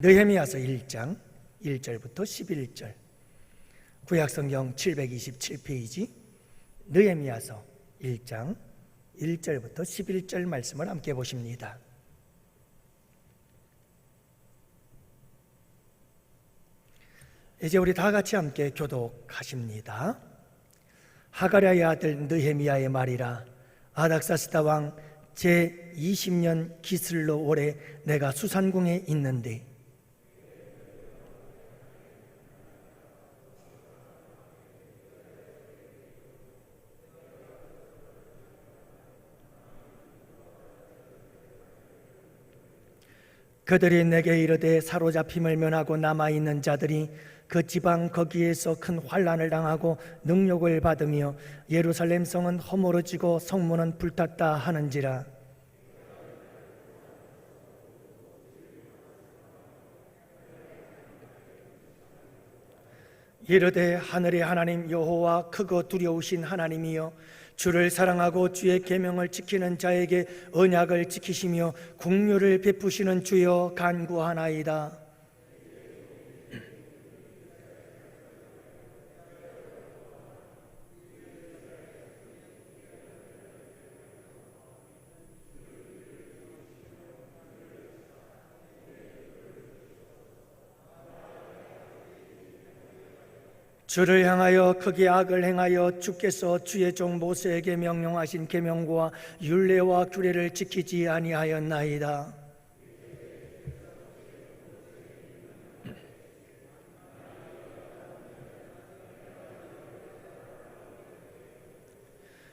느헤미야서 1장 1절부터 11절, 구약성경 727페이지 느헤미야서 1장 1절부터 11절 말씀을 함께 보십니다. 이제 우리 다 같이 함께 교독하십니다. 하가랴의 아들 느헤미야의 말이라. 아닥사스다 왕 제20년 기슬로 올해 내가 수산궁에 있는데 그들이 내게 이르되 사로잡힘을 면하고 남아있는 자들이 그 지방 거기에서 큰 환난을 당하고 능욕을 받으며 예루살렘 성은 허물어지고 성문은 불탔다 하는지라. 이르되 하늘의 하나님 여호와 크고 두려우신 하나님이여, 주를 사랑하고 주의 계명을 지키는 자에게 언약을 지키시며 긍휼을 베푸시는 주여 간구하나이다. 주를 향하여 크게 악을 행하여 주께서 주의 종 모세에게 명령하신 계명과 율례와 규례를 지키지 아니하였나이다.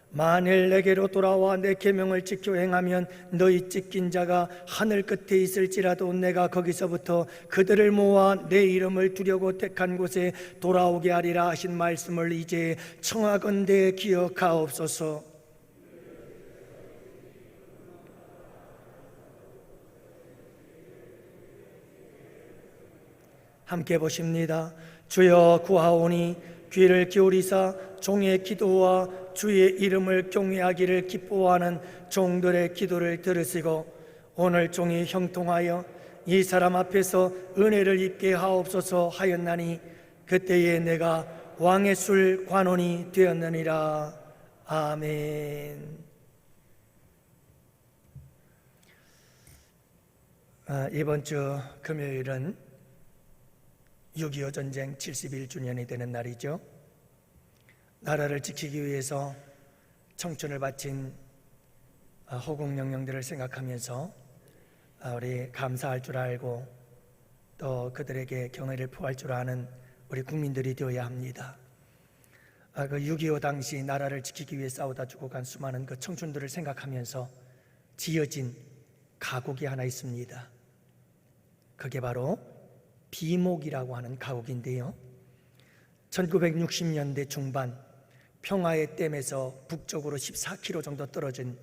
만일 내게로 돌아와 내 계명을 지켜 행하면 너희 찢긴 자가 하늘 끝에 있을지라도 내가 거기서부터 그들을 모아 내 이름을 두려고 택한 곳에 돌아오게 하리라 하신 말씀을 이제 청하건대 기억하옵소서. 함께 보십니다. 주여 구하오니 귀를 기울이사 종의 기도와 주의 이름을 경외하기를 기뻐하는 종들의 기도를 들으시고 오늘 종이 형통하여 이 사람 앞에서 은혜를 입게 하옵소서 하였나니 그때에 내가 왕의 술 관원이 되었느니라. 아멘. 이번 주 금요일은 6.25 전쟁 71주년이 되는 날이죠. 나라를 지키기 위해서 청춘을 바친 호국영령들을 생각하면서 우리 감사할 줄 알고 또 그들에게 경의를 표할 줄 아는 우리 국민들이 되어야 합니다. 그 6.25 당시 나라를 지키기 위해 싸우다 죽어간 수많은 그 청춘들을 생각하면서 지어진 가곡이 하나 있습니다. 그게 바로 비목이라고 하는 가곡인데요, 1960년대 중반 평화의 댐에서 북쪽으로 14km 정도 떨어진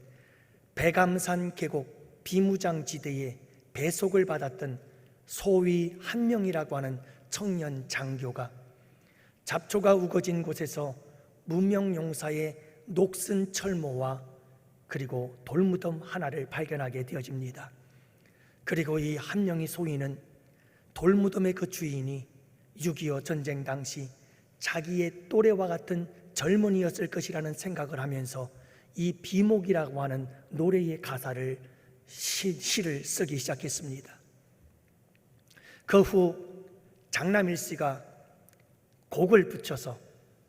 백암산 계곡 비무장지대에 배속을 받았던 소위 한명이라고 하는 청년 장교가 잡초가 우거진 곳에서 무명용사의 녹슨 철모와 그리고 돌무덤 하나를 발견하게 되어집니다. 그리고 이 한명이 소위는 돌무덤의 그 주인이 6.25 전쟁 당시 자기의 또래와 같은 젊은이였을 것이라는 생각을 하면서 이 비목이라고 하는 노래의 가사를 시를 쓰기 시작했습니다. 그 후 장남일 씨가 곡을 붙여서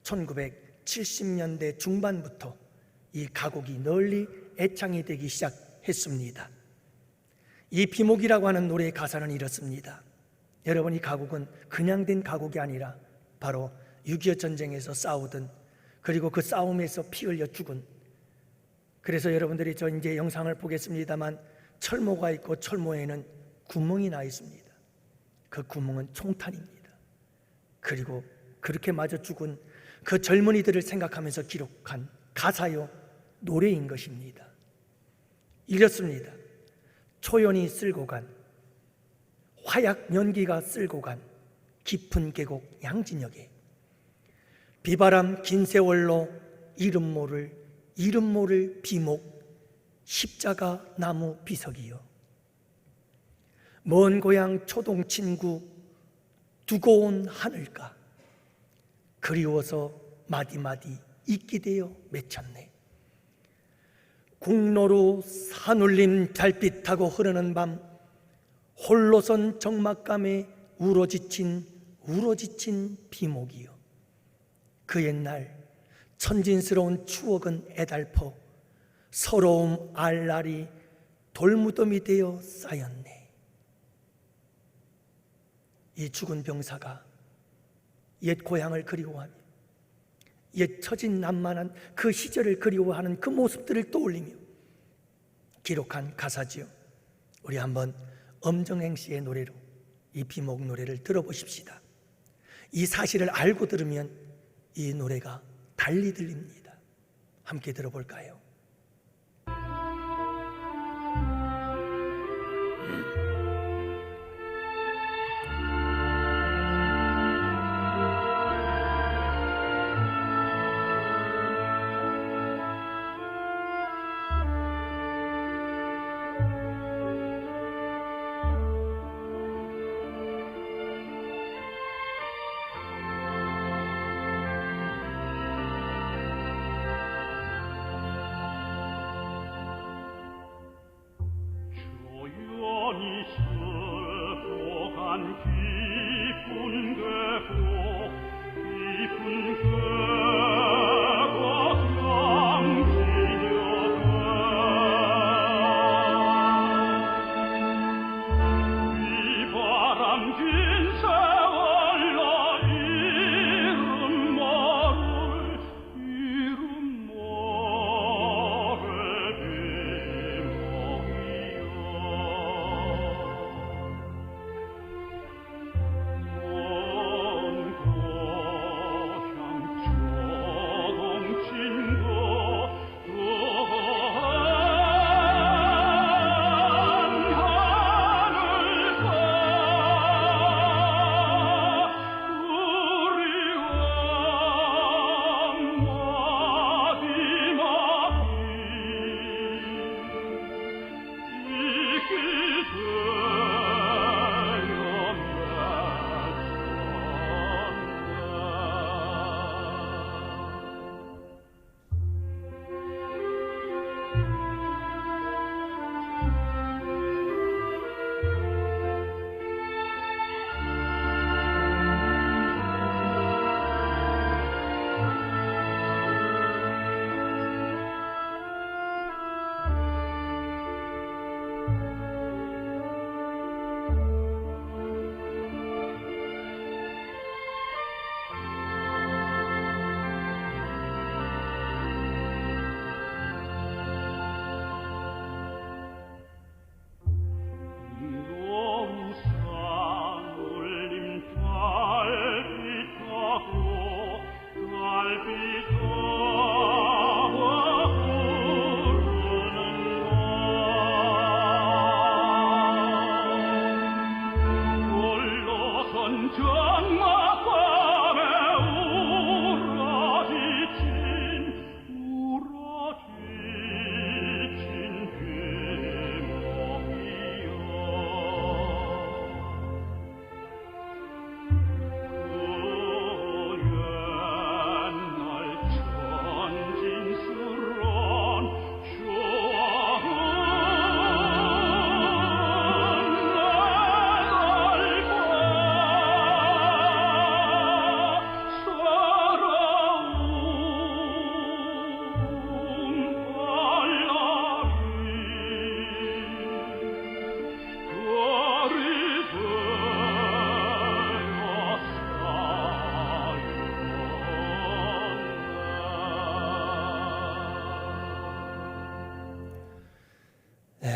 1970년대 중반부터 이 가곡이 널리 애창이 되기 시작했습니다. 이 비목이라고 하는 노래의 가사는 이렇습니다. 여러분, 이 가곡은 그냥 된 가곡이 아니라 바로 6.25 전쟁에서 싸우던, 그리고 그 싸움에서 피 흘려 죽은, 그래서 여러분들이 저 이제 영상을 보겠습니다만 철모가 있고 철모에는 구멍이 나 있습니다. 그 구멍은 총탄입니다. 그리고 그렇게 맞아 죽은 그 젊은이들을 생각하면서 기록한 가사요 노래인 것입니다. 이렇습니다. 초연이 쓸고 간, 화약 연기가 쓸고 간 깊은 계곡 양진역에 비바람 긴 세월로 이름 모를 비목 십자가 나무 비석이요 먼 고향 초동 친구 두고 온 하늘가 그리워서 마디마디 잊게 되어 맺혔네. 국로로 산울림 달빛하고 흐르는 밤 홀로선 적막감에 울어지친 비목이요. 그 옛날 천진스러운 추억은 애달퍼 서러움 알날이 돌무덤이 되어 쌓였네. 이 죽은 병사가 옛 고향을 그리워하며 옛 처진난만한 그 시절을 그리워하는 그 모습들을 떠올리며 기록한 가사지요. 우리 한번 엄정행 씨의 노래로 이 비목 노래를 들어보십시다. 이 사실을 알고 들으면 이 노래가 달리 들립니다. 함께 들어볼까요?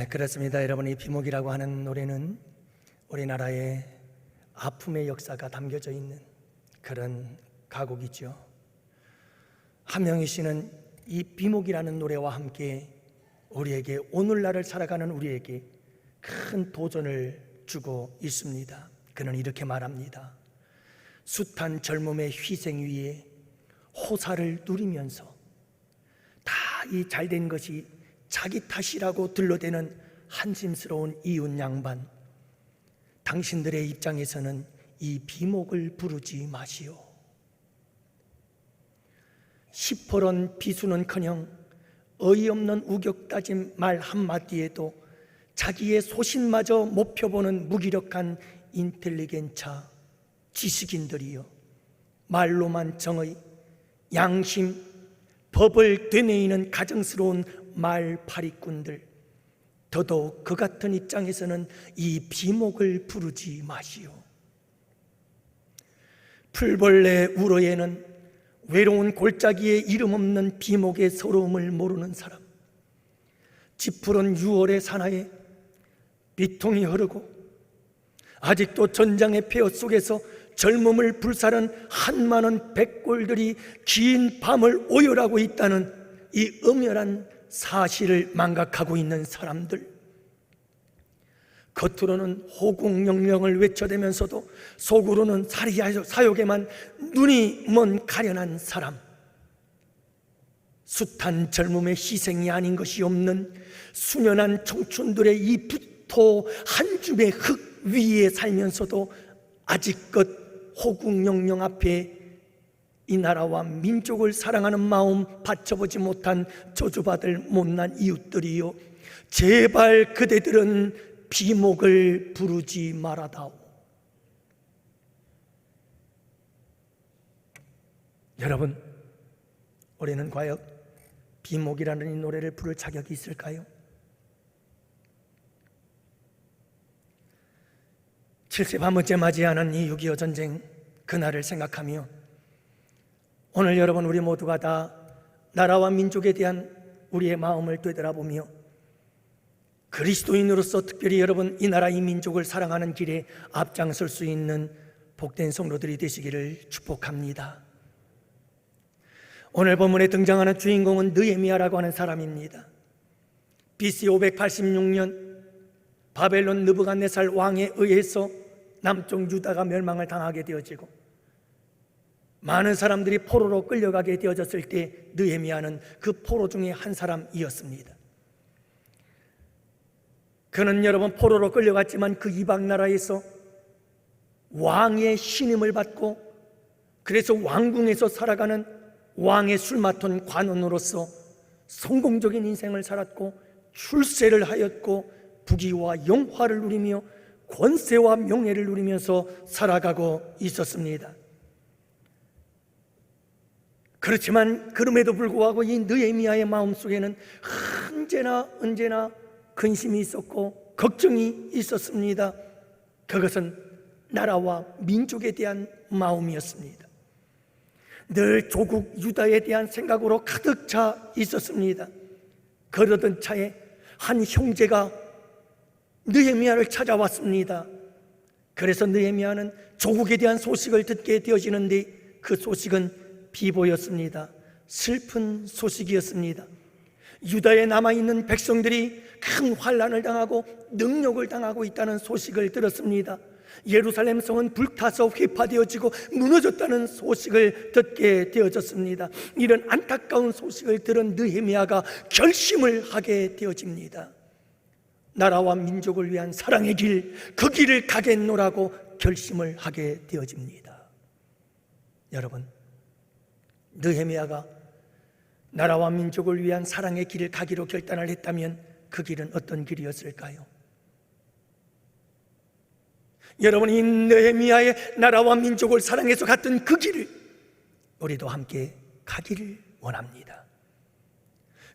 그렇습니다. 여러분, 이 비목이라고 하는 노래는 우리나라의 아픔의 역사가 담겨져 있는 그런 가곡이죠. 함영희 씨는 이 비목이라는 노래와 함께 우리에게, 오늘날을 살아가는 우리에게 큰 도전을 주고 있습니다. 그는 이렇게 말합니다. 숱한 젊음의 희생 위에 호사를 누리면서 다 이 잘된 것이 자기 탓이라고 들러대는 한심스러운 이웃 양반, 당신들의 입장에서는 이 비목을 부르지 마시오. 시퍼런 비수는커녕 어이없는 우격다짐 말 한마디에도 자기의 소신마저 못 펴보는 무기력한 인텔리겐차 지식인들이여, 말로만 정의, 양심, 법을 되뇌이는 가증스러운 말파리꾼들, 더더욱 그 같은 입장에서는 이 비목을 부르지 마시오. 풀벌레 우러에는 외로운 골짜기에 이름 없는 비목의 서러움을 모르는 사람, 짙푸른 6월의 사나이에 비통이 흐르고 아직도 전장의 폐허 속에서 젊음을 불사른 한많은 백골들이 긴 밤을 오열하고 있다는 이 엄연한 사실을 망각하고 있는 사람들, 겉으로는 호국영령을 외쳐대면서도 속으로는 사욕에만 눈이 먼 가련한 사람, 숱한 젊음의 희생이 아닌 것이 없는 수년한 청춘들의 이 부토 한 줌의 흙 위에 살면서도 아직껏 호국영령 앞에 이 나라와 민족을 사랑하는 마음 받쳐보지 못한 저주받을 못난 이웃들이요, 제발 그대들은 비목을 부르지 말아다오. 여러분, 올해는 과연 비목이라는 이 노래를 부를 자격이 있을까요? 71번째 맞이하는 이 6.25 전쟁 그날을 생각하며 오늘 여러분 우리 모두가 다 나라와 민족에 대한 우리의 마음을 되돌아보며 그리스도인으로서 특별히 여러분 이 나라 이 민족을 사랑하는 길에 앞장설 수 있는 복된 성도들이 되시기를 축복합니다. 오늘 본문에 등장하는 주인공은 느헤미야라고 하는 사람입니다. BC 586년 바벨론 느부갓네살 왕에 의해서 남쪽 유다가 멸망을 당하게 되어지고 많은 사람들이 포로로 끌려가게 되어졌을 때 느헤미야는 그 포로 중에 한 사람이었습니다. 그는 여러분 포로로 끌려갔지만 그 이방 나라에서 왕의 신임을 받고 그래서 왕궁에서 살아가는 왕의 술 맡은 관원으로서 성공적인 인생을 살았고 출세를 하였고 부귀와 영화를 누리며 권세와 명예를 누리면서 살아가고 있었습니다. 그렇지만 그럼에도 불구하고 이 느헤미야의 마음속에는 언제나 근심이 있었고 걱정이 있었습니다. 그것은 나라와 민족에 대한 마음이었습니다. 늘 조국 유다에 대한 생각으로 가득 차 있었습니다. 그러던 차에 한 형제가 느헤미야를 찾아왔습니다. 그래서 느헤미야는 조국에 대한 소식을 듣게 되어지는데 그 소식은 비보였습니다. 슬픈 소식이었습니다. 유다에 남아있는 백성들이 큰 환난을 당하고 능욕을 당하고 있다는 소식을 들었습니다. 예루살렘 성은 불타서 회파되어지고 무너졌다는 소식을 듣게 되어졌습니다. 이런 안타까운 소식을 들은 느헤미야가 결심을 하게 되어집니다. 나라와 민족을 위한 사랑의 길, 그 길을 가겠노라고 결심을 하게 되어집니다. 여러분, 느헤미야가 나라와 민족을 위한 사랑의 길을 가기로 결단을 했다면 그 길은 어떤 길이었을까요? 여러분, 이 느헤미야의 나라와 민족을 사랑해서 갔던 그 길을 우리도 함께 가기를 원합니다.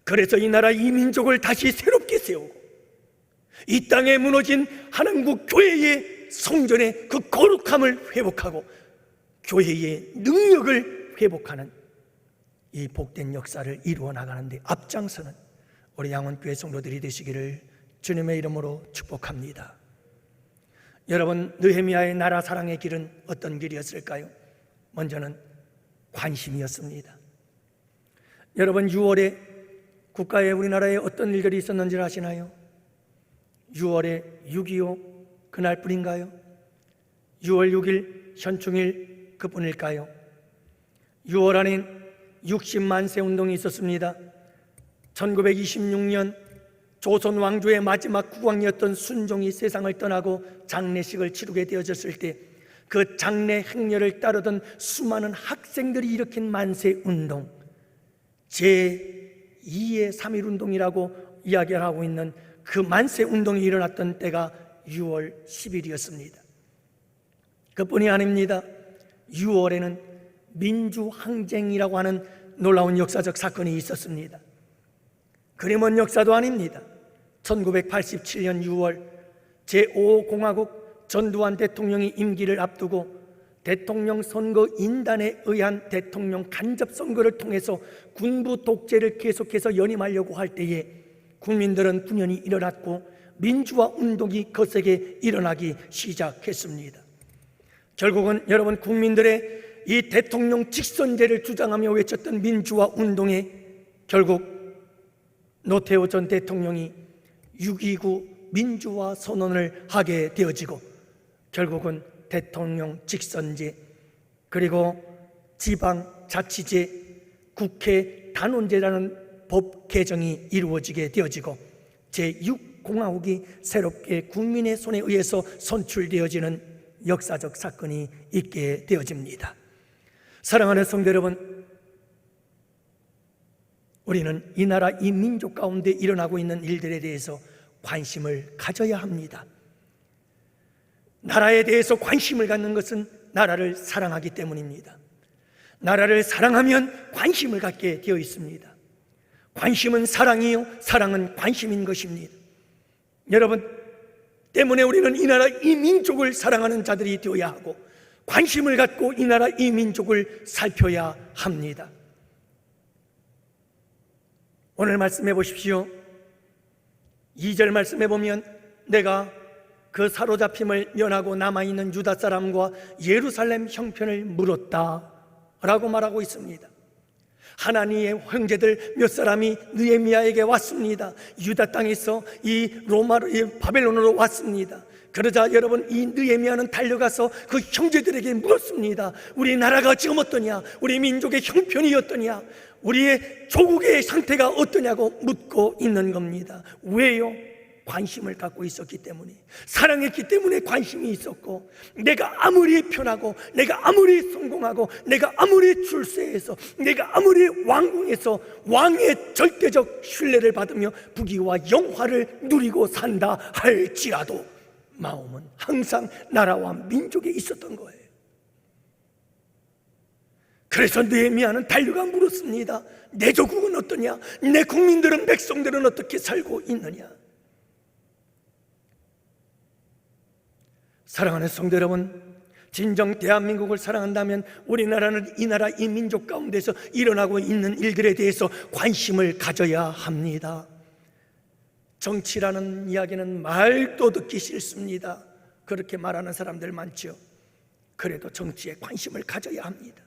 그래서 이 나라 이 민족을 다시 새롭게 세우고 이 땅에 무너진 한국국 교회의 성전의 그 거룩함을 회복하고 교회의 능력을 회복하는 이 복된 역사를 이루어 나가는데 앞장서는 우리 양원교회 성도들이 되시기를 주님의 이름으로 축복합니다. 여러분, 느헤미야의 나라 사랑의 길은 어떤 길이었을까요? 먼저는 관심이었습니다. 여러분, 6월에 국가에 우리나라에 어떤 일들이 있었는지 아시나요? 6월에 6.25 그날뿐인가요? 6월 6일 현충일 그뿐일까요? 6월 안엔 60만세 운동이 있었습니다. 1926년 조선 왕조의 마지막 국왕이었던 순종이 세상을 떠나고 장례식을 치르게 되어졌을 때 그 장례 행렬을 따르던 수많은 학생들이 일으킨 만세운동, 제2의 3.1운동이라고 이야기를 하고 있는 그 만세운동이 일어났던 때가 6월 10일이었습니다. 그뿐이 아닙니다. 6월에는 민주항쟁이라고 하는 놀라운 역사적 사건이 있었습니다. 그리 먼 역사도 아닙니다. 1987년 6월 제5공화국 전두환 대통령이 임기를 앞두고 대통령 선거 인단에 의한 대통령 간접 선거를 통해서 군부 독재를 계속해서 연임하려고 할 때에 국민들은 분열이 일어났고 민주화 운동이 거세게 일어나기 시작했습니다. 결국은 여러분, 국민들의 이 대통령 직선제를 주장하며 외쳤던 민주화 운동에 결국 노태우 전 대통령이 6.29 민주화 선언을 하게 되어지고 결국은 대통령 직선제, 그리고 지방자치제, 국회 단원제라는 법 개정이 이루어지게 되어지고 제6공화국이 새롭게 국민의 손에 의해서 선출되어지는 역사적 사건이 있게 되어집니다. 사랑하는 성도 여러분, 우리는 이 나라 이 민족 가운데 일어나고 있는 일들에 대해서 관심을 가져야 합니다. 나라에 대해서 관심을 갖는 것은 나라를 사랑하기 때문입니다. 나라를 사랑하면 관심을 갖게 되어 있습니다. 관심은 사랑이요, 사랑은 관심인 것입니다. 여러분 때문에 우리는 이 나라 이 민족을 사랑하는 자들이 되어야 하고 관심을 갖고 이 나라 이 민족을 살펴야 합니다. 오늘 말씀해 보십시오. 2절 말씀해 보면 내가 그 사로잡힘을 면하고 남아있는 유다 사람과 예루살렘 형편을 물었다 라고 말하고 있습니다. 하나님의 형제들 몇 사람이 느헤미야에게 왔습니다. 유다 땅에서 이 바벨론으로 왔습니다. 그러자 여러분, 이 느헤미야는 달려가서 그 형제들에게 물었습니다. 우리 나라가 지금 어떠냐? 우리 민족의 형편이 어떠냐? 우리의 조국의 상태가 어떠냐고 묻고 있는 겁니다. 왜요? 관심을 갖고 있었기 때문에, 사랑했기 때문에 관심이 있었고, 내가 아무리 편하고 내가 아무리 성공하고 내가 아무리 출세해서 내가 아무리 왕궁에서 왕의 절대적 신뢰를 받으며 부귀와 영화를 누리고 산다 할지라도 마음은 항상 나라와 민족에 있었던 거예요. 그래서 느헤미야는 달려가 물었습니다. 내 조국은 어떠냐? 내 국민들은, 백성들은 어떻게 살고 있느냐? 사랑하는 성도 여러분, 진정 대한민국을 사랑한다면 우리나라는 이 나라 이 민족 가운데서 일어나고 있는 일들에 대해서 관심을 가져야 합니다. 정치라는 이야기는 말도 듣기 싫습니다. 그렇게 말하는 사람들 많죠. 그래도 정치에 관심을 가져야 합니다.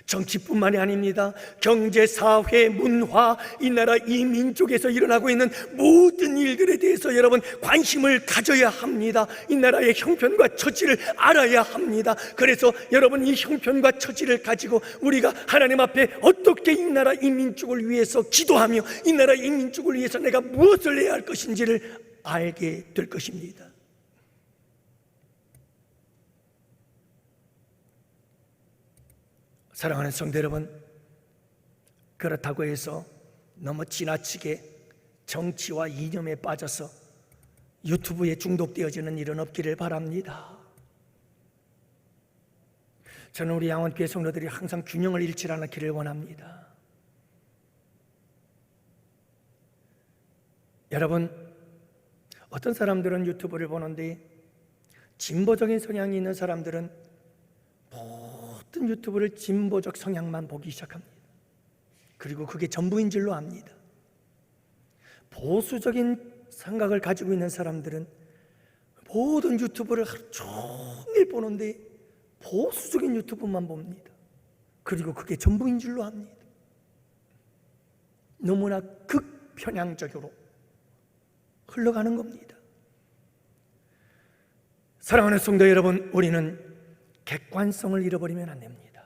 정치뿐만이 아닙니다. 경제, 사회, 문화, 이 나라 이 민족에서 일어나고 있는 모든 일들에 대해서 여러분 관심을 가져야 합니다. 이 나라의 형편과 처지를 알아야 합니다. 그래서 여러분, 이 형편과 처지를 가지고 우리가 하나님 앞에 어떻게 이 나라 이 민족을 위해서 기도하며 이 나라 이 민족을 위해서 내가 무엇을 해야 할 것인지를 알게 될 것입니다. 사랑하는 성도 여러분, 그렇다고 해서 너무 지나치게 정치와 이념에 빠져서 유튜브에 중독되어지는 일은 없기를 바랍니다. 저는 우리 양원교회 성도들이 항상 균형을 잃지 않기를 원합니다. 여러분, 어떤 사람들은 유튜브를 보는데 진보적인 성향이 있는 사람들은 모든 유튜브를 진보적 성향만 보기 시작합니다. 그리고 그게 전부인 줄로 압니다. 보수적인 생각을 가지고 있는 사람들은 모든 유튜브를 하루 종일 보는데 보수적인 유튜브만 봅니다. 그리고 그게 전부인 줄로 압니다. 너무나 극편향적으로 흘러가는 겁니다. 사랑하는 성도 여러분, 우리는 객관성을 잃어버리면 안 됩니다.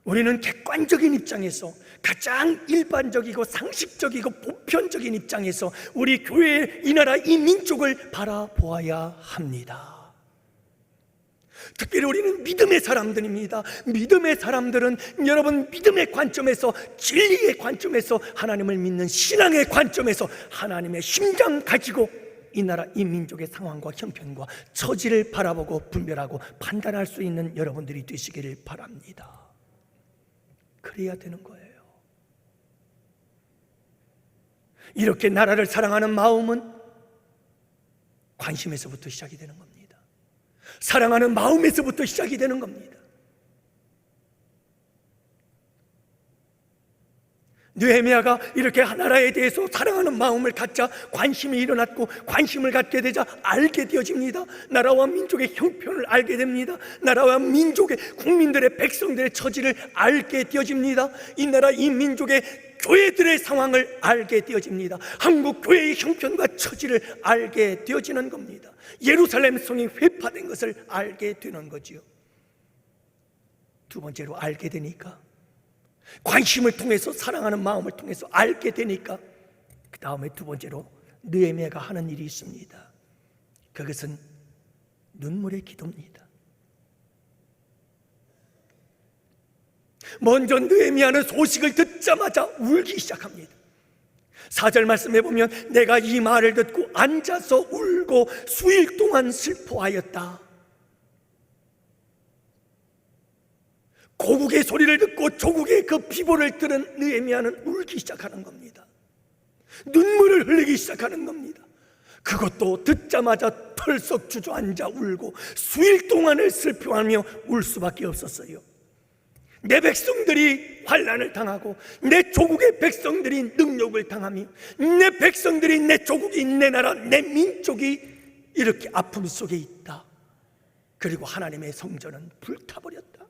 우리는 객관적인 입장에서 가장 일반적이고 상식적이고 보편적인 입장에서 우리 교회, 이 나라, 이 민족을 바라보아야 합니다. 특별히 우리는 믿음의 사람들입니다. 믿음의 사람들은 여러분, 믿음의 관점에서, 진리의 관점에서, 하나님을 믿는 신앙의 관점에서 하나님의 심장 가지고 이 나라, 이 민족의 상황과 형편과 처지를 바라보고 분별하고 판단할 수 있는 여러분들이 되시기를 바랍니다. 그래야 되는 거예요. 이렇게 나라를 사랑하는 마음은 관심에서부터 시작이 되는 겁니다. 사랑하는 마음에서부터 시작이 되는 겁니다. 느헤미야가 이렇게 나라에 대해서 사랑하는 마음을 갖자 관심이 일어났고, 관심을 갖게 되자 알게 되어집니다. 나라와 민족의 형편을 알게 됩니다. 나라와 민족의, 국민들의, 백성들의 처지를 알게 되어집니다. 이 나라, 이 민족의 교회들의 상황을 알게 되어집니다. 한국 교회의 형편과 처지를 알게 되어지는 겁니다. 예루살렘 성이 회파된 것을 알게 되는 거지요. 두 번째로 알게 되니까, 관심을 통해서, 사랑하는 마음을 통해서 알게 되니까, 그 다음에 두 번째로 느헤미야가 하는 일이 있습니다. 그것은 눈물의 기도입니다. 먼저 느헤미야는 소식을 듣자마자 울기 시작합니다. 4절 말씀해 보면, 내가 이 말을 듣고 앉아서 울고 수일 동안 슬퍼하였다. 고국의 소리를 듣고 조국의 그 비보를 들은 느헤미야는 울기 시작하는 겁니다. 눈물을 흘리기 시작하는 겁니다. 그것도 듣자마자 털썩 주저앉아 울고 수일 동안을 슬퍼하며 울 수밖에 없었어요. 내 백성들이 환난을 당하고, 내 조국의 백성들이 능욕을 당하며, 내 백성들이, 내 조국이, 내 나라, 내 민족이 이렇게 아픔 속에 있다. 그리고 하나님의 성전은 불타버렸다.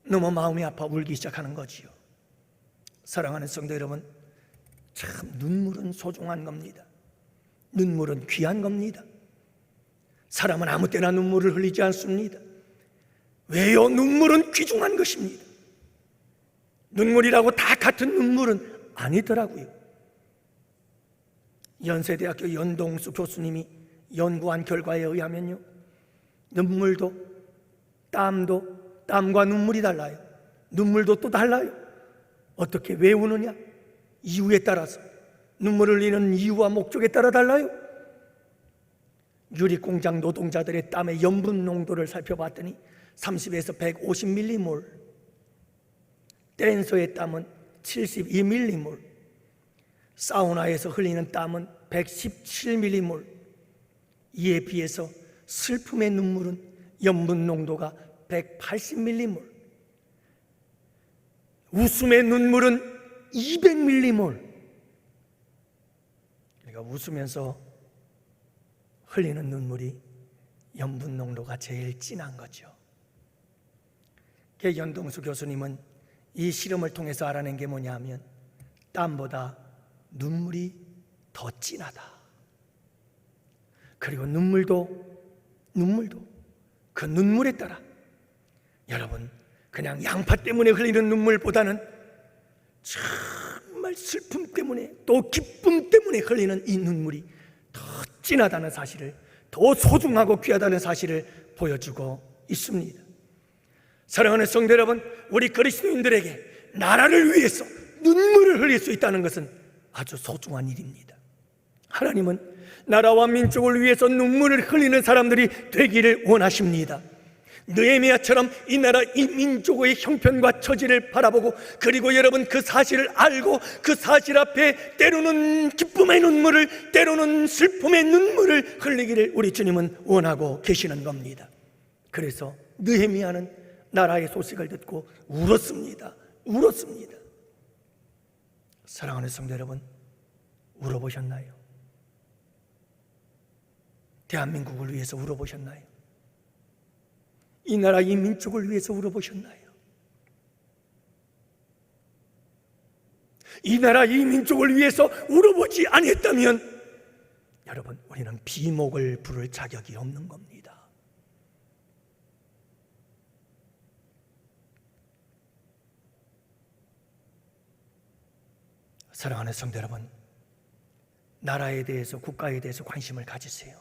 너무 마음이 아파 울기 시작하는 거지요. 사랑하는 성도 여러분, 참 눈물은 소중한 겁니다. 눈물은 귀한 겁니다. 사람은 아무 때나 눈물을 흘리지 않습니다. 왜요? 눈물은 귀중한 것입니다. 눈물이라고 다 같은 눈물은 아니더라고요. 연세대학교 연동수 교수님이 연구한 결과에 의하면요, 눈물도, 땀과 눈물이 달라요. 눈물도 또 달라요. 어떻게, 왜 우느냐? 이유에 따라서, 눈물을 흘리는 이유와 목적에 따라 달라요. 유리공장 노동자들의 땀의 염분 농도를 살펴봤더니 30에서 150mm몰, 댄서의 땀은 72mm몰, 사우나에서 흘리는 땀은 117mm몰. 이에 비해서 슬픔의 눈물은 염분 농도가 180mm몰, 웃음의 눈물은 200mm몰. 그러니까 웃으면서 흘리는 눈물이 염분 농도가 제일 진한 거죠. 연동수 교수님은 이 실험을 통해서 알아낸 게 뭐냐 하면, 땀보다 눈물이 더 진하다. 그리고 눈물도 그 눈물에 따라, 여러분, 그냥 양파 때문에 흘리는 눈물보다는 정말 슬픔 때문에, 또 기쁨 때문에 흘리는 이 눈물이 더 진하다는 사실을, 더 소중하고 귀하다는 사실을 보여주고 있습니다. 사랑하는 성도 여러분, 우리 그리스도인들에게 나라를 위해서 눈물을 흘릴 수 있다는 것은 아주 소중한 일입니다. 하나님은 나라와 민족을 위해서 눈물을 흘리는 사람들이 되기를 원하십니다. 느헤미야처럼 이 나라, 이 민족의 형편과 처지를 바라보고, 그리고 여러분 그 사실을 알고 그 사실 앞에 때로는 기쁨의 눈물을, 때로는 슬픔의 눈물을 흘리기를 우리 주님은 원하고 계시는 겁니다. 그래서 느헤미야는 나라의 소식을 듣고 울었습니다. 사랑하는 성도 여러분, 울어보셨나요? 대한민국을 위해서 울어보셨나요? 이 나라, 이 민족을 위해서 울어보셨나요? 이 나라, 이 민족을 위해서 울어보지 아니했다면 여러분, 우리는 비목을 부를 자격이 없는 겁니다. 사랑하는 성도 여러분, 나라에 대해서, 국가에 대해서 관심을 가지세요.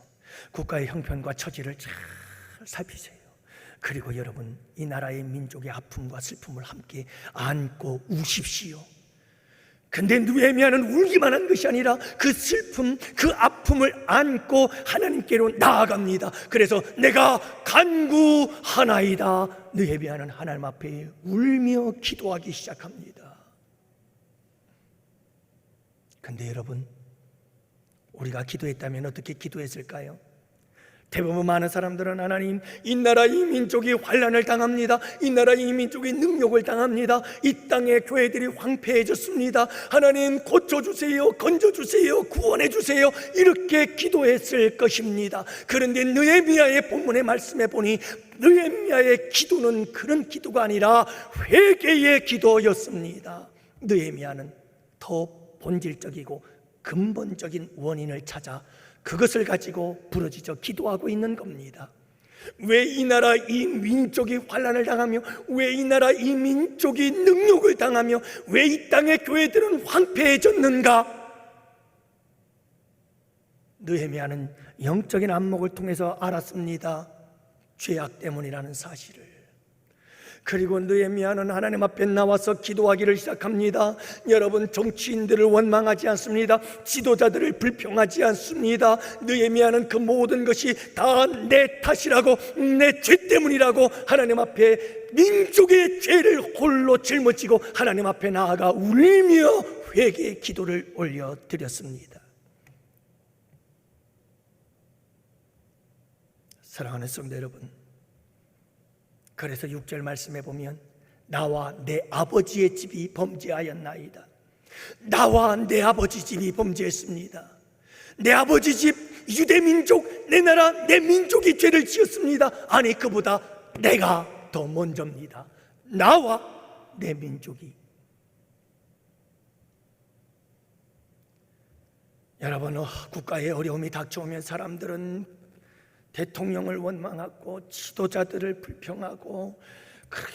국가의 형편과 처지를 잘 살피세요. 그리고 여러분, 이 나라의 민족의 아픔과 슬픔을 함께 안고 우십시오. 근데 느헤미야는 울기만 한 것이 아니라 그 슬픔, 그 아픔을 안고 하나님께로 나아갑니다. 그래서 내가 간구하나이다. 느헤미야는 하나님 앞에 울며 기도하기 시작합니다. 근데 여러분, 우리가 기도했다면 어떻게 기도했을까요? 대부분 많은 사람들은 하나님, 이 나라 이 민족이 환난을 당합니다. 이 나라 이 민족이 능욕을 당합니다. 이 땅의 교회들이 황폐해졌습니다. 하나님 고쳐주세요, 건져주세요, 구원해주세요, 이렇게 기도했을 것입니다. 그런데 느헤미야의 본문의 말씀에 보니 느헤미야의 기도는 그런 기도가 아니라 회개의 기도였습니다. 느헤미야는 더 본질적이고 근본적인 원인을 찾아 그것을 가지고 부르짖어 기도하고 있는 겁니다. 왜 이 나라 이 민족이 환난을 당하며, 왜 이 나라 이 민족이 능욕을 당하며, 왜 이 땅의 교회들은 황폐해졌는가? 느헤미야는 영적인 안목을 통해서 알았습니다. 죄악 때문이라는 사실을. 그리고 느헤미야는 하나님 앞에 나와서 기도하기를 시작합니다. 여러분, 정치인들을 원망하지 않습니다. 지도자들을 불평하지 않습니다. 느헤미야는 그 모든 것이 다 내 탓이라고, 내 죄 때문이라고 하나님 앞에 민족의 죄를 홀로 짊어지고 하나님 앞에 나아가 울며 회개의 기도를 올려드렸습니다. 사랑하는 성도 여러분, 그래서 6절 말씀에 보면 나와 내 아버지의 집이 범죄하였나이다. 나와 내 아버지 집이 범죄했습니다. 내 아버지 집 유대민족, 내 나라, 내 민족이 죄를 지었습니다. 아니, 그보다 내가 더 먼저입니다. 나와 내 민족이. 여러분, 국가에 어려움이 닥쳐오면 사람들은 대통령을 원망하고 지도자들을 불평하고, 그렇게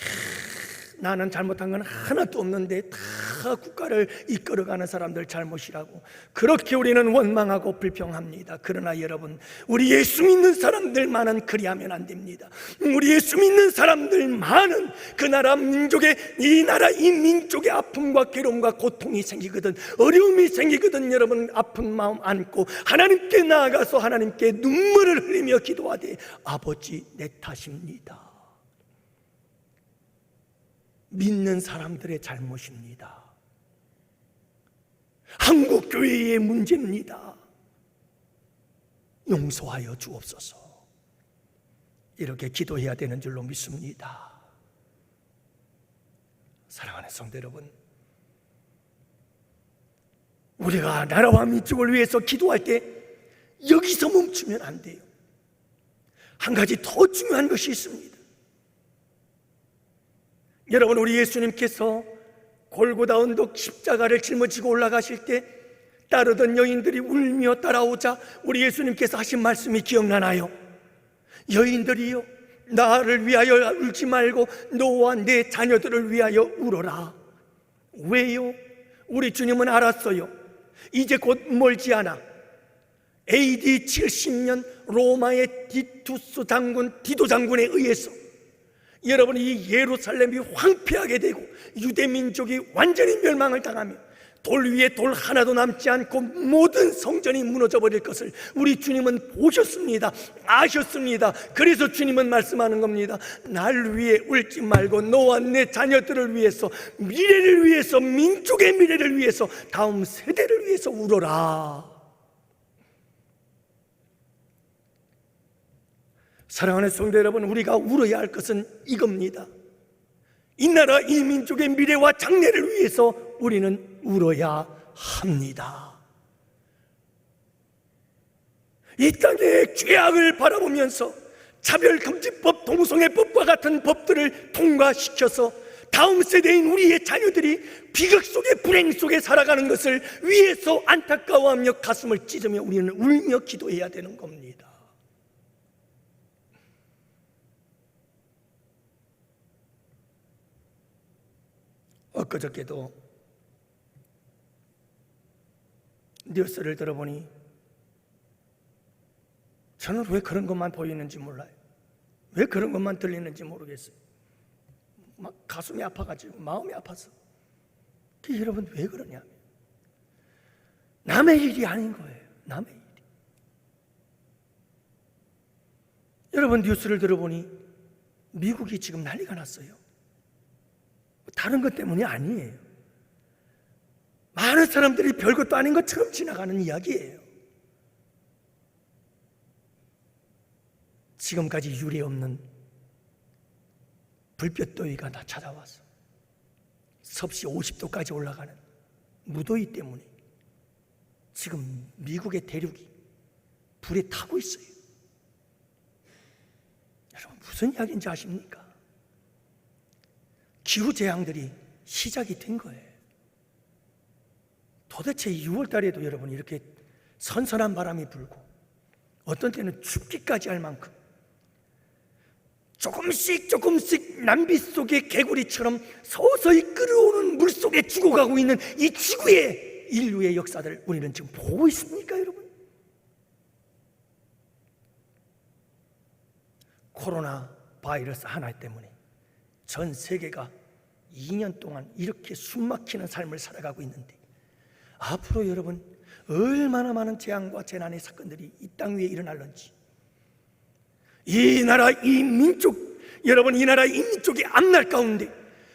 나는 잘못한 건 하나도 없는데 다 국가를 이끌어가는 사람들 잘못이라고 그렇게 우리는 원망하고 불평합니다. 그러나 여러분, 우리 예수 믿는 사람들만은 그리하면 안 됩니다. 우리 예수 믿는 사람들만은 그 나라 민족의, 이 나라 이 민족의 아픔과 괴로움과 고통이 생기거든, 어려움이 생기거든, 여러분 아픈 마음 안고 하나님께 나아가서 하나님께 눈물을 흘리며 기도하되 아버지, 내 탓입니다. 믿는 사람들의 잘못입니다. 한국 교회의 문제입니다. 용서하여 주옵소서. 이렇게 기도해야 되는 줄로 믿습니다. 사랑하는 성도 여러분, 우리가 나라와 민족을 위해서 기도할 때 여기서 멈추면 안 돼요. 한 가지 더 중요한 것이 있습니다. 여러분, 우리 예수님께서 골고다 언덕 십자가를 짊어지고 올라가실 때 따르던 여인들이 울며 따라오자 우리 예수님께서 하신 말씀이 기억나나요? 여인들이여, 나를 위하여 울지 말고 너와 내 자녀들을 위하여 울어라. 왜요? 우리 주님은 알았어요. 이제 곧 멀지 않아 AD 70년 로마의 디투스 장군, 디도 장군에 의해서 여러분, 이 예루살렘이 황폐하게 되고 유대민족이 완전히 멸망을 당하며 돌 위에 돌 하나도 남지 않고 모든 성전이 무너져 버릴 것을 우리 주님은 보셨습니다. 아셨습니다. 그래서 주님은 말씀하는 겁니다. 날 위해 울지 말고 너와 내 자녀들을 위해서, 미래를 위해서, 민족의 미래를 위해서, 다음 세대를 위해서 울어라. 사랑하는 성도 여러분, 우리가 울어야 할 것은 이겁니다. 이 나라 이 민족의 미래와 장래를 위해서 우리는 울어야 합니다. 이 땅의 죄악을 바라보면서 차별금지법, 동성애법과 같은 법들을 통과시켜서 다음 세대인 우리의 자녀들이 비극 속에, 불행 속에 살아가는 것을 위해서 안타까워하며 가슴을 찢으며 우리는 울며 기도해야 되는 겁니다. 엊그저께도 뉴스를 들어보니 저는 왜 그런 것만 보이는지 몰라요. 왜 그런 것만 들리는지 모르겠어요. 막 가슴이 아파가지고 마음이 아파서. 여러분 왜 그러냐면 남의 일이 아닌 거예요. 남의 일이. 여러분 뉴스를 들어보니 미국이 지금 난리가 났어요. 다른 것 때문이 아니에요. 많은 사람들이 별것도 아닌 것처럼 지나가는 이야기예요. 지금까지 유례 없는 불볕더위가 다 찾아와서 섭씨 50도까지 올라가는 무더위 때문에 지금 미국의 대륙이 불에 타고 있어요. 여러분 무슨 이야기인지 아십니까? 기후재앙들이 시작이 된 거예요. 도대체 6월 달에도 여러분 이렇게 선선한 바람이 불고 어떤 때는 춥기까지 할 만큼 조금씩 남비 속의 개구리처럼 서서히 끓어오는 물 속에 죽어가고 있는 이 지구의 인류의 역사들 우리는 지금 보고 있습니까, 여러분? 코로나 바이러스 하나 때문에 전 세계가 2년 동안 이렇게 숨막히는 삶을 살아가고 있는데 앞으로 여러분 얼마나 많은 재앙과 재난의 사건들이 이 땅 위에 일어날는지, 이 나라 이 민족, 여러분 이 나라 이 민족의 앞날 가운데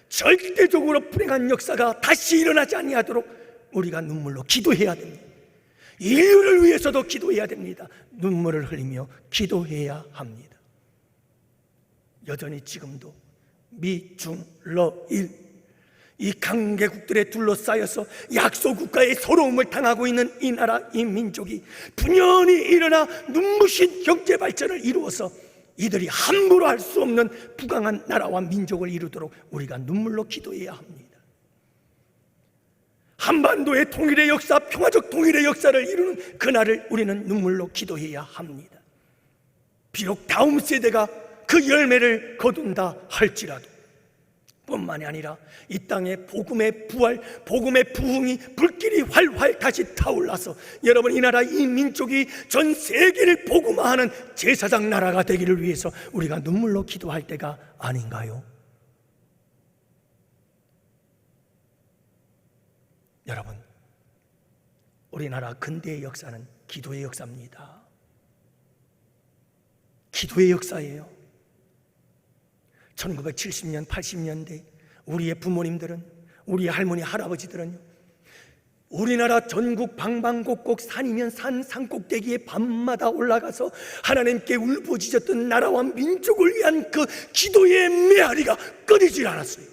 절대적으로 불행한 역사가 다시 일어나지 아니하도록 우리가 눈물로 기도해야 됩니다. 인류를 위해서도 기도해야 됩니다. 눈물을 흘리며 기도해야 합니다. 여전히 지금도 미, 중, 러, 일 이 강대국들에 둘러싸여서 약소국가의 서러움을 당하고 있는 이 나라 이 민족이 분연히 일어나 눈부신 경제 발전을 이루어서 이들이 함부로 할 수 없는 부강한 나라와 민족을 이루도록 우리가 눈물로 기도해야 합니다. 한반도의 통일의 역사, 평화적 통일의 역사를 이루는 그날을 우리는 눈물로 기도해야 합니다. 비록 다음 세대가 그 열매를 거둔다 할지라도 뿐만이 아니라 이 땅에 복음의 부활, 복음의 부흥이 불길이 활활 다시 타올라서 여러분 이 나라 이 민족이 전 세계를 복음화하는 제사장 나라가 되기를 위해서 우리가 눈물로 기도할 때가 아닌가요? 여러분, 우리나라 근대의 역사는 기도의 역사입니다. 기도의 역사예요. 1970년, 80년대 우리의 부모님들은, 우리의 할머니, 할아버지들은요, 우리나라 전국 방방곡곡 산이면 산 꼭대기에 밤마다 올라가서 하나님께 울부짖었던 나라와 민족을 위한 그 기도의 메아리가 끊이질 않았어요.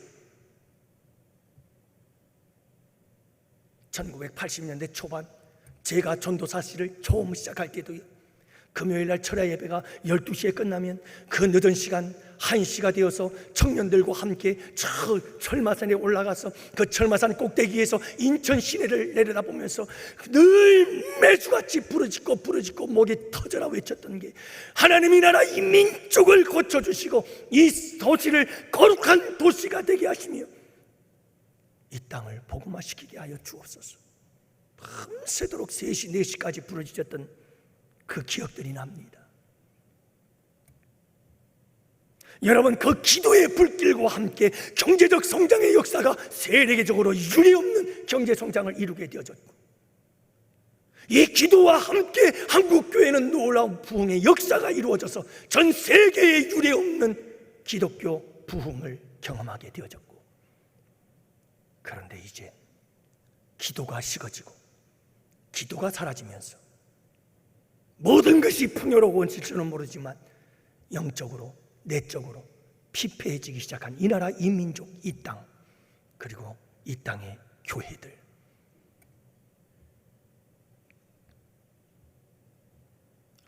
1980년대 초반 제가 전도사실을 처음 시작할 때도요, 금요일날 철야 예배가 12시에 끝나면 그 늦은 시간 1시가 되어서 청년들과 함께 저 철마산에 올라가서 그 철마산 꼭대기에서 인천 시내를 내려다보면서 늘 매주같이 부르짖고 목이 터져라 외쳤던 게, 하나님이 나라 이 민족을 고쳐주시고 이 도시를 거룩한 도시가 되게 하시며 이 땅을 복음화시키게 하여 주옵소서. 밤새도록 3시, 4시까지 부르짖었던 그 기억들이 납니다. 여러분, 그 기도의 불길과 함께 경제적 성장의 역사가 세계적으로 유례없는 경제 성장을 이루게 되어졌고, 이 기도와 함께 한국교회는 놀라운 부흥의 역사가 이루어져서 전 세계에 유례없는 기독교 부흥을 경험하게 되어졌고, 그런데 이제 기도가 식어지고 기도가 사라지면서 모든 것이 풍요로워질지는 모르지만 영적으로, 내적으로 피폐해지기 시작한 이 나라, 이 민족, 이 땅, 그리고 이 땅의 교회들.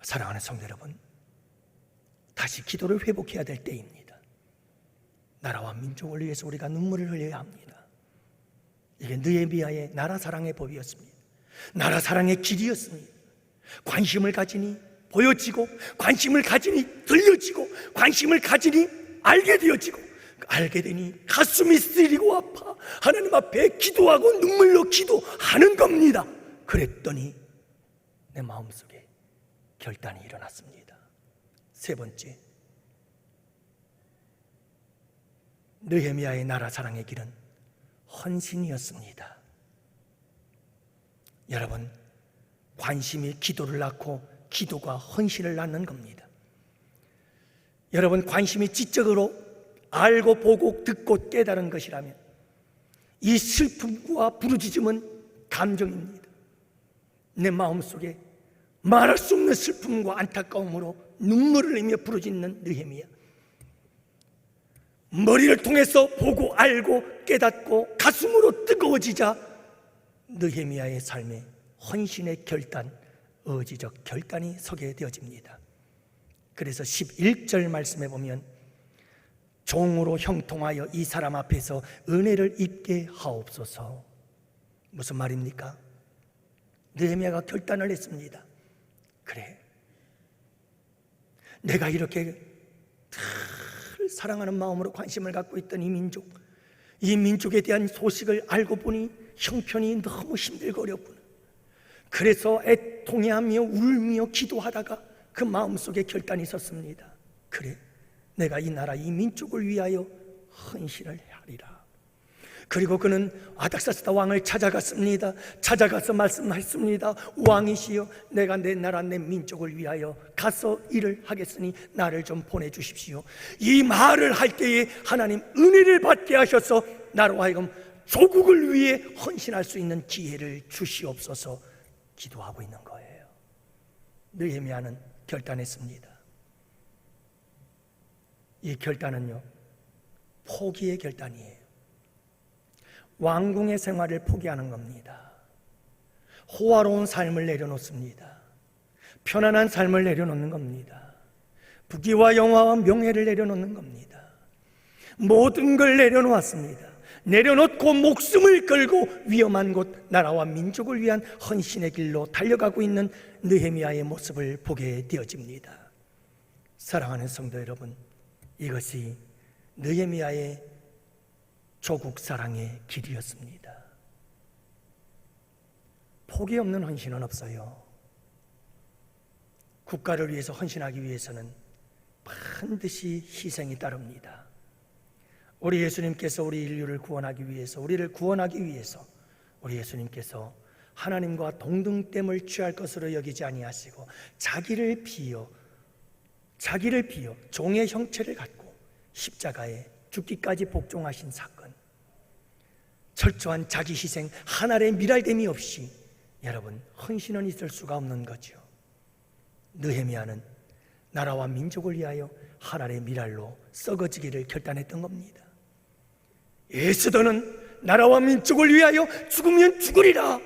사랑하는 성도 여러분, 다시 기도를 회복해야 될 때입니다. 나라와 민족을 위해서 우리가 눈물을 흘려야 합니다. 이게 느헤미야의 나라 사랑의 법이었습니다. 나라 사랑의 길이었습니다. 관심을 가지니 보여지고, 관심을 가지니 들려지고, 관심을 가지니 알게 되어지고, 알게 되니 가슴이 쓰리고 아파 하나님 앞에 기도하고 눈물로 기도하는 겁니다. 그랬더니 내 마음속에 결단이 일어났습니다. 세 번째, 느헤미야의 나라 사랑의 길은 헌신이었습니다. 여러분, 관심이 기도를 낳고 기도가 헌신을 낳는 겁니다. 여러분, 관심이 지적으로 알고 보고 듣고 깨달은 것이라면 이 슬픔과 부르짖음은 감정입니다. 내 마음속에 말할 수 없는 슬픔과 안타까움으로 눈물을 흘리며 부르짖는 느헤미야. 머리를 통해서 보고 알고 깨닫고 가슴으로 뜨거워지자 느헤미야의 삶에 헌신의 결단, 의지적 결단이 서게 되어집니다. 그래서 11절 말씀에 보면 종으로 형통하여 이 사람 앞에서 은혜를 입게 하옵소서. 무슨 말입니까? 느헤미야가 결단을 했습니다. 그래, 내가 이렇게 사랑하는 마음으로 관심을 갖고 있던 이 민족에 대한 소식을 알고 보니 형편이 너무 힘들고 어렵구나. 그래서 애통해하며 울며 기도하다가 그 마음속에 결단이 섰습니다. 그래, 내가 이 나라 이 민족을 위하여 헌신을 하리라. 그리고 그는 아닥사스다 왕을 찾아갔습니다. 찾아가서 말씀했습니다. 왕이시여, 내가 내 나라 내 민족을 위하여 가서 일을 하겠으니 나를 좀 보내주십시오. 이 말을 할 때에 하나님 은혜를 받게 하셔서 나로 하여금 조국을 위해 헌신할 수 있는 기회를 주시옵소서 기도하고 있는 거예요. 느헤미야는 결단했습니다. 이 결단은요, 포기의 결단이에요. 왕궁의 생활을 포기하는 겁니다. 호화로운 삶을 내려놓습니다. 편안한 삶을 내려놓는 겁니다. 부귀와 영화와 명예를 내려놓는 겁니다. 모든 걸 내려놓았습니다. 내려놓고 목숨을 걸고 위험한 곳 나라와 민족을 위한 헌신의 길로 달려가고 있는 느헤미야의 모습을 보게 되어집니다. 사랑하는 성도 여러분, 이것이 느헤미야의 조국 사랑의 길이었습니다. 포기 없는 헌신은 없어요. 국가를 위해서 헌신하기 위해서는 반드시 희생이 따릅니다. 우리 예수님께서 우리 인류를 구원하기 위해서, 우리를 구원하기 위해서 우리 예수님께서 하나님과 동등됨을 취할 것으로 여기지 아니하시고 자기를 비워 종의 형체를 갖고 십자가에 죽기까지 복종하신 사건, 철저한 자기 희생, 하나의 미랄됨이 없이 여러분 헌신은 있을 수가 없는 거죠. 느헤미야는 나라와 민족을 위하여 하나의 미랄로 썩어지기를 결단했던 겁니다. 에스더는 나라와 민족을 위하여 죽으면 죽으리라,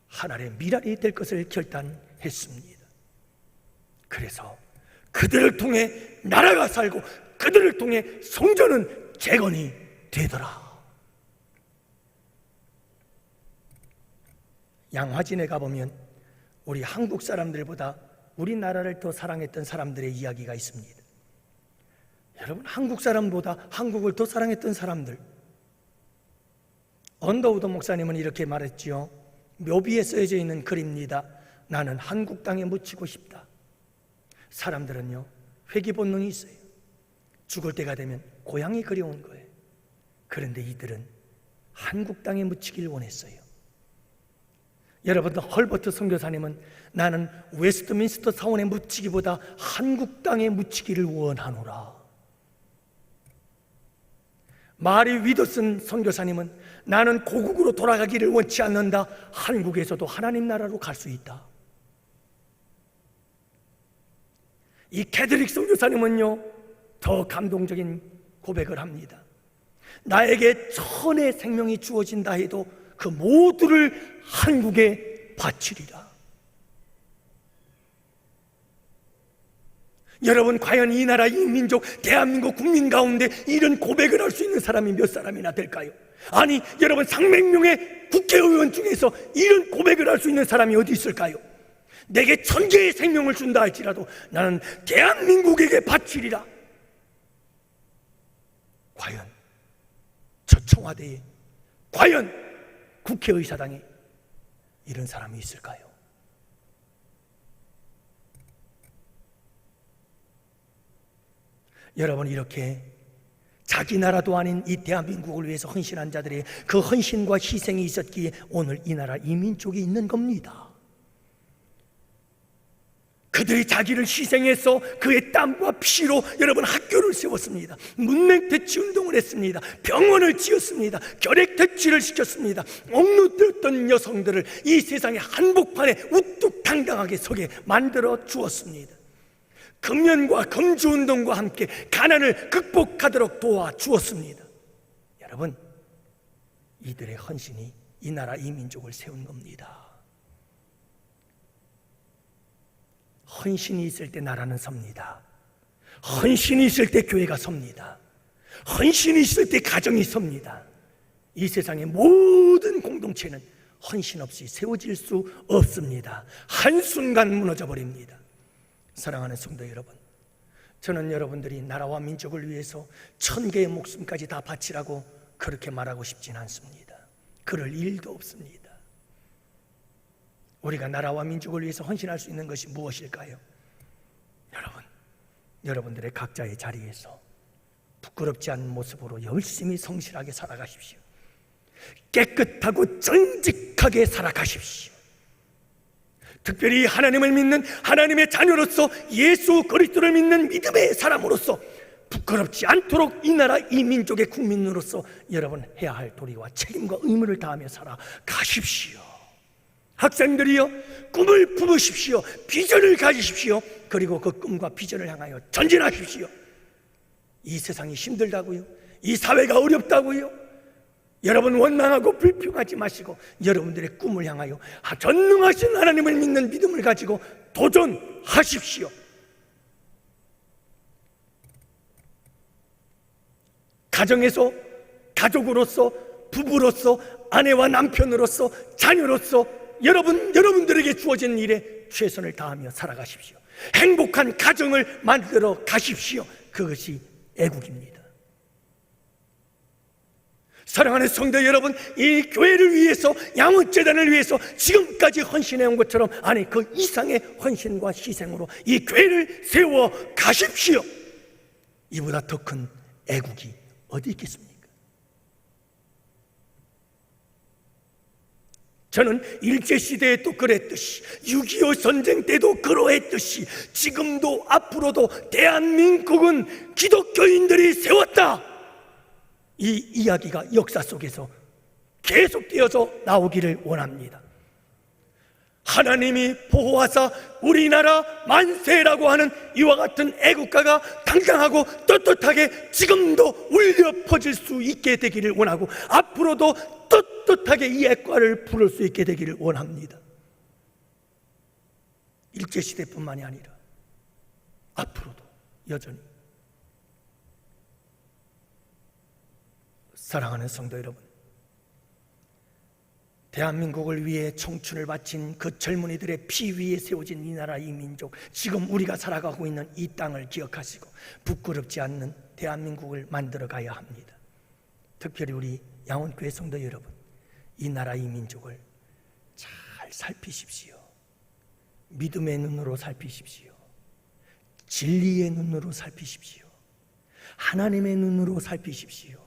하나의 미랄이 될 것을 결단했습니다. 그래서 그들을 통해 나라가 살고 그들을 통해 성전은 재건이 되더라. 양화진에 가보면 우리 한국 사람들보다 우리나라를 더 사랑했던 사람들의 이야기가 있습니다. 여러분, 한국 사람보다 한국을 더 사랑했던 사람들, 언더우드 목사님은 이렇게 말했지요. 묘비에 쓰여져 있는 글입니다. 나는 한국 땅에 묻히고 싶다. 사람들은요, 회귀 본능이 있어요. 죽을 때가 되면 고향이 그리운 거예요. 그런데 이들은 한국 땅에 묻히길 원했어요. 여러분, 헐버트 선교사님은 나는 웨스트민스터 사원에 묻히기보다 한국 땅에 묻히기를 원하노라. 마리 위더슨 선교사님은 나는 고국으로 돌아가기를 원치 않는다. 한국에서도 하나님 나라로 갈 수 있다. 이 캐드릭 선교사님은요, 더 감동적인 고백을 합니다. 나에게 천의 생명이 주어진다 해도 그 모두를 한국에 바치리라. 여러분, 과연 이 나라, 이 민족, 대한민국 국민 가운데 이런 고백을 할 수 있는 사람이 몇 사람이나 될까요? 아니, 여러분, 300명의 국회의원 중에서 이런 고백을 할 수 있는 사람이 어디 있을까요? 내게 천개의 생명을 준다 할지라도 나는 대한민국에게 바치리라. 과연 저 청와대에, 과연 국회의사당에 이런 사람이 있을까요? 여러분, 이렇게 자기 나라도 아닌 이 대한민국을 위해서 헌신한 자들의 그 헌신과 희생이 있었기에 오늘 이 나라 이 민족이 있는 겁니다. 그들이 자기를 희생해서 그의 땀과 피로 여러분 학교를 세웠습니다. 문맹 퇴치 운동을 했습니다. 병원을 지었습니다. 결핵 퇴치를 시켰습니다. 억누르던 여성들을 이 세상의 한복판에 우뚝 당당하게 서게 만들어 주었습니다. 금연과 금주 운동과 함께 가난을 극복하도록 도와주었습니다. 여러분, 이들의 헌신이 이 나라 이 민족을 세운 겁니다. 헌신이 있을 때 나라는 섭니다. 헌신이 있을 때 교회가 섭니다. 헌신이 있을 때 가정이 섭니다. 이 세상의 모든 공동체는 헌신 없이 세워질 수 없습니다. 한순간 무너져 버립니다. 사랑하는 성도 여러분, 저는 여러분들이 나라와 민족을 위해서 1000개의 목숨까지 다 바치라고 그렇게 말하고 싶진 않습니다. 그럴 일도 없습니다. 우리가 나라와 민족을 위해서 헌신할 수 있는 것이 무엇일까요? 여러분들의 각자의 자리에서 부끄럽지 않은 모습으로 열심히 성실하게 살아가십시오. 깨끗하고 정직하게 살아가십시오. 특별히 하나님을 믿는 하나님의 자녀로서 예수 그리스도를 믿는 믿음의 사람으로서 부끄럽지 않도록 이 나라 이 민족의 국민으로서 여러분 해야 할 도리와 책임과 의무를 다하며 살아가십시오. 학생들이여, 꿈을 품으십시오. 비전을 가지십시오. 그리고 그 꿈과 비전을 향하여 전진하십시오. 이 세상이 힘들다고요? 이 사회가 어렵다고요? 여러분 원망하고 불평하지 마시고 여러분들의 꿈을 향하여 전능하신 하나님을 믿는 믿음을 가지고 도전하십시오. 가정에서, 가족으로서, 부부로서, 아내와 남편으로서, 자녀로서 여러분들에게 주어진 일에 최선을 다하며 살아가십시오. 행복한 가정을 만들어 가십시오. 그것이 애국입니다. 사랑하는 성도 여러분, 이 교회를 위해서, 양원재단을 위해서 지금까지 헌신해온 것처럼 아니 그 이상의 헌신과 희생으로 이 교회를 세워 가십시오. 이보다 더 큰 애국이 어디 있겠습니까? 저는 일제시대에도 그랬듯이 6.25 전쟁 때도 그러했듯이 지금도 앞으로도 대한민국은 기독교인들이 세웠다, 이 이야기가 역사 속에서 계속되어서 나오기를 원합니다. 하나님이 보호하사 우리나라 만세라고 하는 이와 같은 애국가가 당당하고 떳떳하게 지금도 울려 퍼질 수 있게 되기를 원하고 앞으로도 떳떳하게 이 애국가를 부를 수 있게 되기를 원합니다. 일제시대뿐만이 아니라 앞으로도 여전히. 사랑하는 성도 여러분, 대한민국을 위해 청춘을 바친 그 젊은이들의 피 위에 세워진 이 나라 이 민족, 지금 우리가 살아가고 있는 이 땅을 기억하시고 부끄럽지 않는 대한민국을 만들어 가야 합니다. 특별히 우리 양원교회 성도 여러분, 이 나라 이 민족을 잘 살피십시오. 믿음의 눈으로 살피십시오. 진리의 눈으로 살피십시오. 하나님의 눈으로 살피십시오.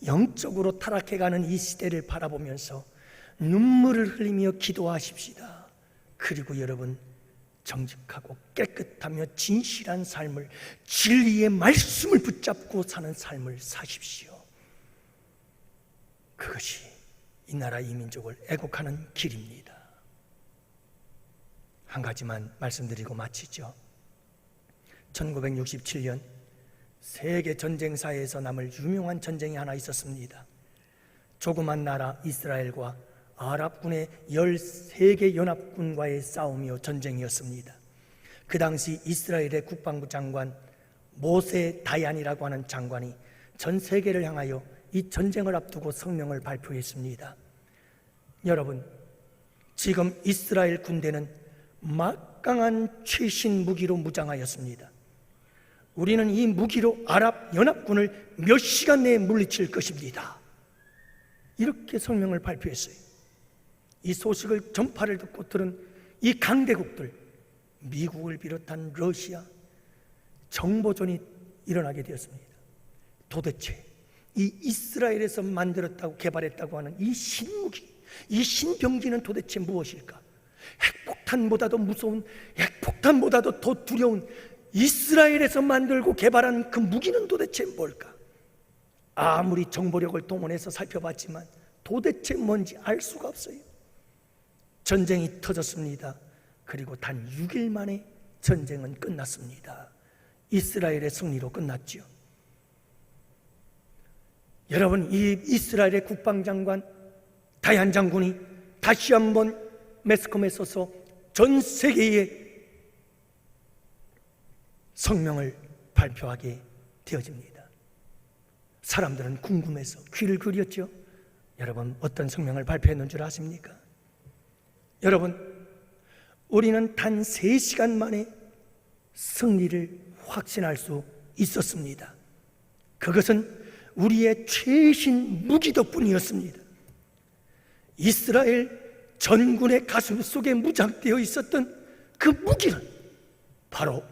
영적으로 타락해가는 이 시대를 바라보면서 눈물을 흘리며 기도하십시다. 그리고 여러분, 정직하고 깨끗하며 진실한 삶을, 진리의 말씀을 붙잡고 사는 삶을 사십시오. 그것이 이 나라 이 민족을 애국하는 길입니다. 한 가지만 말씀드리고 마치죠. 1967년 세계 전쟁사에서 남을 유명한 전쟁이 하나 있었습니다. 조그만 나라 이스라엘과 아랍군의 13개 연합군과의 싸움이요 전쟁이었습니다. 그 당시 이스라엘의 국방부 장관 모세 다얀이라고 하는 장관이 전 세계를 향하여 이 전쟁을 앞두고 성명을 발표했습니다. 여러분, 지금 이스라엘 군대는 막강한 최신 무기로 무장하였습니다. 우리는 이 무기로 아랍 연합군을 몇 시간 내에 물리칠 것입니다. 이렇게 성명을 발표했어요. 이 소식을 전파를 듣고 들은 이 강대국들, 미국을 비롯한 러시아, 정보전이 일어나게 되었습니다. 도대체 이 이스라엘에서 만들었다고 개발했다고 하는 이 신무기, 이 신병기는 도대체 무엇일까? 핵폭탄보다도 무서운, 핵폭탄보다도 더 두려운 이스라엘에서 만들고 개발한 그 무기는 도대체 뭘까? 아무리 정보력을 동원해서 살펴봤지만 도대체 뭔지 알 수가 없어요. 전쟁이 터졌습니다. 그리고 단 6일 만에 전쟁은 끝났습니다. 이스라엘의 승리로 끝났죠. 여러분, 이 이스라엘의 국방장관 다얀 장군이 다시 한번 매스컴에 서서 전 세계에 성명을 발표하게 되어집니다. 사람들은 궁금해서 귀를 기울였죠. 여러분, 어떤 성명을 발표했는 줄 아십니까? 여러분, 우리는 단 3시간 만에 승리를 확신할 수 있었습니다. 그것은 우리의 최신 무기 덕분이었습니다. 이스라엘 전군의 가슴 속에 무장되어 있었던 그 무기는 바로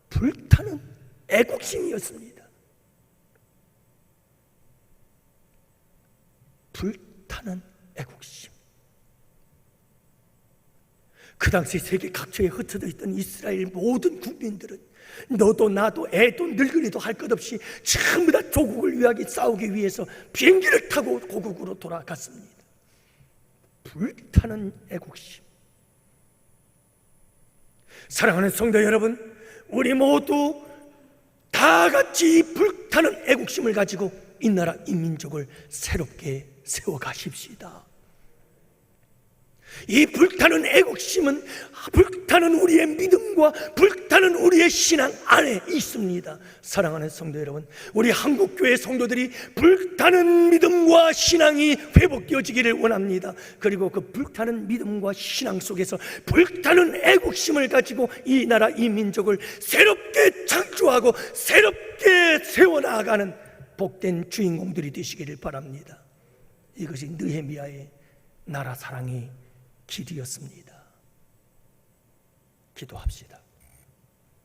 불타는 애국심이었습니다. 불타는 애국심. 그 당시 세계 각처에 흩어져 있던 이스라엘 모든 국민들은 너도 나도 애도 늙은이도 할 것 없이 전부 다 조국을 위하게 싸우기 위해서 비행기를 타고 고국으로 돌아갔습니다. 불타는 애국심. 사랑하는 성도 여러분, 우리 모두 다 같이 이 불타는 애국심을 가지고 이 나라 이 민족을 새롭게 세워가십시다. 이 불타는 애국심은 불타는 우리의 믿음과 불타는 우리의 신앙 안에 있습니다. 사랑하는 성도 여러분, 우리 한국교회 성도들이 불타는 믿음과 신앙이 회복되어지기를 원합니다. 그리고 그 불타는 믿음과 신앙 속에서 불타는 애국심을 가지고 이 나라 이 민족을 새롭게 창조하고 새롭게 세워나가는 복된 주인공들이 되시기를 바랍니다. 이것이 느헤미야의 나라 사랑의 길이었습니다. 기도합시다.